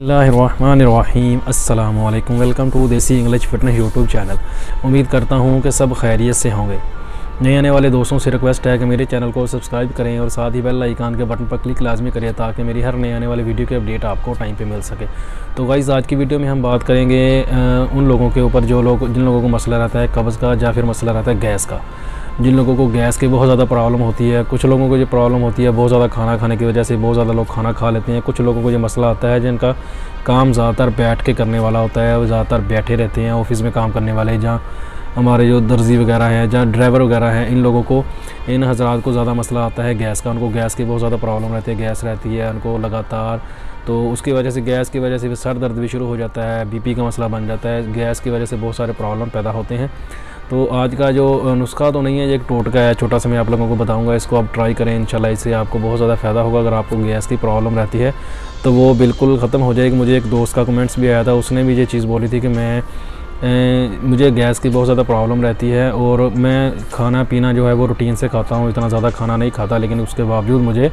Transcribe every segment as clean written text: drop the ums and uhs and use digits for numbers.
बिस्मिल्लाहिर्रहमानिर्रहीम अस्सलामु अलैकुम। वेलकम टू देसी इंग्लिश फिटनेस यूट्यूब चैनल। उम्मीद करता हूँ कि सब खैरियत से होंगे। नए आने वाले दोस्तों से रिक्वेस्ट है कि मेरे चैनल को सब्सक्राइब करें और साथ ही बेल आइकन के बटन पर क्लिक लाजमी करें ताकि मेरी हर नए आने वाली वीडियो की अपडेट आपको टाइम पे मिल सके। तो गाइज़ आज की वीडियो में हम बात करेंगे उन लोगों के ऊपर जिन लोगों को मसला रहता है कब्ज़ का या फिर मसला रहता है गैस का। जिन लोगों को गैस की बहुत ज़्यादा प्रॉब्लम होती है, कुछ लोगों को ये प्रॉब्लम होती है बहुत ज़्यादा खाना खाने की वजह से, बहुत ज़्यादा लोग खाना खा लेते हैं। कुछ लोगों को ये मसला आता है जिनका काम ज़्यादातर बैठ के करने वाला होता है, वो ज़्यादातर बैठे रहते हैं। ऑफिस में काम करने वाले जहाँ हमारे जो दर्जी वगैरह हैं, जहाँ ड्राइवर वगैरह हैं, इन लोगों को, इन हज़रात को ज़्यादा मसला आता है गैस का। उनको गैस की बहुत ज़्यादा प्रॉब्लम रहती है, गैस रहती है उनको लगातार। तो उसकी वजह से गैस की वजह से सर दर्द भी शुरू हो जाता है, बीपी का मसला बन जाता है। गैस की वजह से बहुत सारे प्रॉब्लम पैदा होते हैं। तो आज का जो नुस्खा तो नहीं है, ये एक टोटका है छोटा सा, मैं आप लोगों को बताऊंगा। इसको आप ट्राई करें, इंशाल्लाह इससे आपको बहुत ज़्यादा फ़ायदा होगा। अगर आपको गैस की प्रॉब्लम रहती है तो वो बिल्कुल ख़त्म हो जाएगी। मुझे एक दोस्त का कमेंट्स भी आया था, उसने भी ये चीज़ बोली थी कि मुझे गैस की बहुत ज़्यादा प्रॉब्लम रहती है और मैं खाना पीना जो है वो रूटीन से खाता हूँ, इतना ज़्यादा खाना नहीं खाता, लेकिन उसके बावजूद मुझे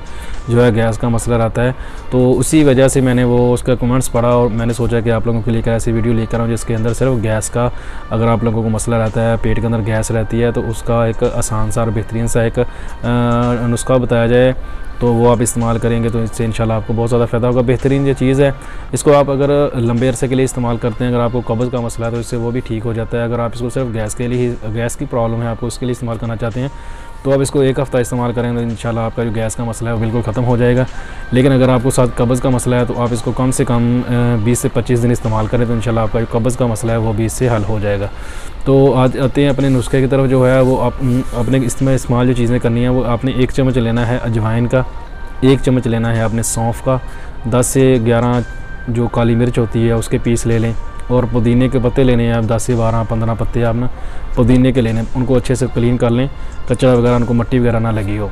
जो है गैस का मसला रहता है। तो उसी वजह से मैंने वो उसका कमेंट्स पढ़ा और मैंने सोचा कि आप लोगों के लिए ऐसी वीडियो लेकर आऊँ जिसके अंदर सिर्फ गैस का, अगर आप लोगों को मसला रहता है, पेट के अंदर गैस रहती है, तो उसका एक आसान सा और बेहतरीन सा एक नुस्खा बताया जाए। तो वो आप इस्तेमाल करेंगे तो इससे इंशाल्लाह आपको बहुत ज़्यादा फ़ायदा होगा। बेहतरीन ये चीज़ है, इसको आप अगर लंबे अरसे के लिए इस्तेमाल करते हैं, अगर आपको कब्ज़ का मसला है तो इससे वो भी ठीक हो जाता है। अगर आप इसको सिर्फ गैस की प्रॉब्लम है, आपको उसके लिए इस्तेमाल करना चाहते हैं तो आप इसको एक हफ़्ता इस्तेमाल करें तो इंशाल्लाह आपका जो गैस का मसला है वो बिल्कुल ख़त्म हो जाएगा। लेकिन अगर आपको साथ कब्ज़ का मसला है तो आप इसको कम से कम 20 से 25 दिन इस्तेमाल करें तो इंशाल्लाह आपका जो कब्ज़ का मसला है वो भी इससे हल हो जाएगा। तो आज आते हैं अपने नुस्खे की तरफ। जो है वो अपने इसमें इस्तेमाल जो चीज़ें करनी है वो आपने 1 चम्मच लेना है अजवाइन का, 1 चम्मच लेना है आपने सौंफ का, 10 से 11 जो काली मिर्च होती है उसके पीस ले लें, और पुदीने के पत्ते लेने हैं आप 10 से 12-15 पत्ते आप ना पुदीने के लेने, उनको अच्छे से क्लीन कर लें, कचरा वगैरह उनको मट्टी वगैरह ना लगी हो।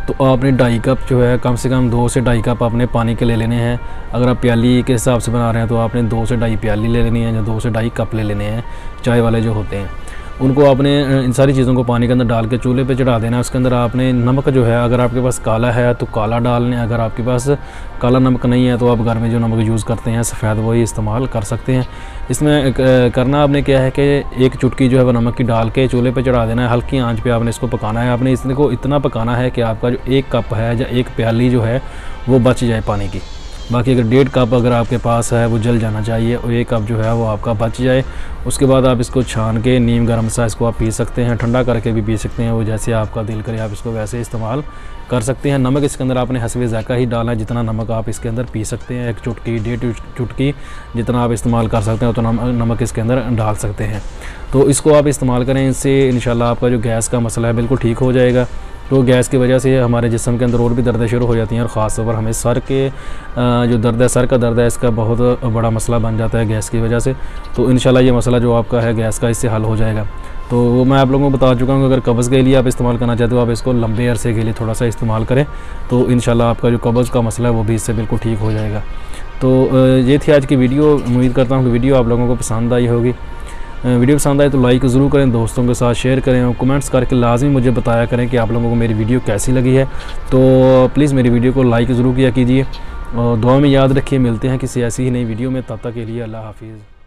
तो आपने 2.5 कप जो है, कम से कम 2 से 2.5 कप आपने पानी के ले लेने हैं। अगर आप प्याली के हिसाब से बना रहे हैं तो आपने 2 से 2.5 प्याली ले लेनी है, या 2 से 2.5 कप ले लेने हैं चाय वाले जो होते हैं। उनको आपने इन सारी चीज़ों को पानी के अंदर डाल के चूल्हे पे चढ़ा देना है। उसके अंदर आपने नमक जो है, अगर आपके पास काला है तो काला डाल लें, अगर आपके पास काला नमक नहीं है तो आप घर में जो नमक यूज़ करते हैं सफ़ेद, वही इस्तेमाल कर सकते हैं। इसमें करना आपने क्या है कि 1 चुटकी जो है वो नमक की डाल के चूल्हे पे चढ़ा देना है। हल्की आंच पे आपने इसको पकाना है। आपने इसको इतना पकाना है कि आपका जो 1 कप है या 1 प्याली जो है वो बच जाए पानी की। बाकी अगर 1.5 कप अगर आपके पास है वो जल जाना चाहिए, और 1 कप जो है वो आपका बच जाए। उसके बाद आप इसको छान के नीम गर्म सा इसको आप पी सकते हैं, ठंडा करके भी पी सकते हैं, वो जैसे आपका दिल करे आप इसको वैसे इस्तेमाल कर सकते हैं। नमक इसके अंदर आपने हस्बे ज़ायक़ा ही डालना है, जितना नमक आप इसके अंदर पी सकते हैं, 1 चुटकी 1.5 चुटकी जितना आप इस्तेमाल कर सकते हैं उतना नमक इसके अंदर डाल सकते हैं। तो इसको आप इस्तेमाल करें, इससे इंशाल्लाह आपका जो गैस का मसला है बिल्कुल ठीक हो जाएगा। तो गैस की वजह से हमारे जिस्म के अंदर और भी दर्दें शुरू हो जाती हैं, और ख़ास तौर पर हमें सर के जो दर्द है, सर का दर्द है, इसका बहुत बड़ा मसला बन जाता है गैस की वजह से। तो इंशाल्लाह ये मसला जो आपका है गैस का, इससे हल हो जाएगा। तो वो मैं आप लोगों को बता चुका हूँ, अगर कब्ज़ के लिए आप इस्तेमाल करना चाहते हो आप इसको लंबे अरसे के लिए थोड़ा सा इस्तेमाल करें तो इंशाल्लाह आपका जो कब्ज़ का मसला है वो भी इससे बिल्कुल ठीक हो जाएगा। तो ये थी आज की वीडियो। उम्मीद करता हूँ कि वीडियो आप लोगों को पसंद आई होगी। वीडियो पसंद आए तो लाइक ज़रूर करें, दोस्तों के साथ शेयर करें, और कमेंट्स करके लाजमी मुझे बताया करें कि आप लोगों को मेरी वीडियो कैसी लगी है। तो प्लीज़ मेरी वीडियो को लाइक ज़रूर किया कीजिए, और दुआ में याद रखिए। मिलते हैं किसी ऐसी ही नई वीडियो में, तब तक के लिए अल्लाह हाफिज़।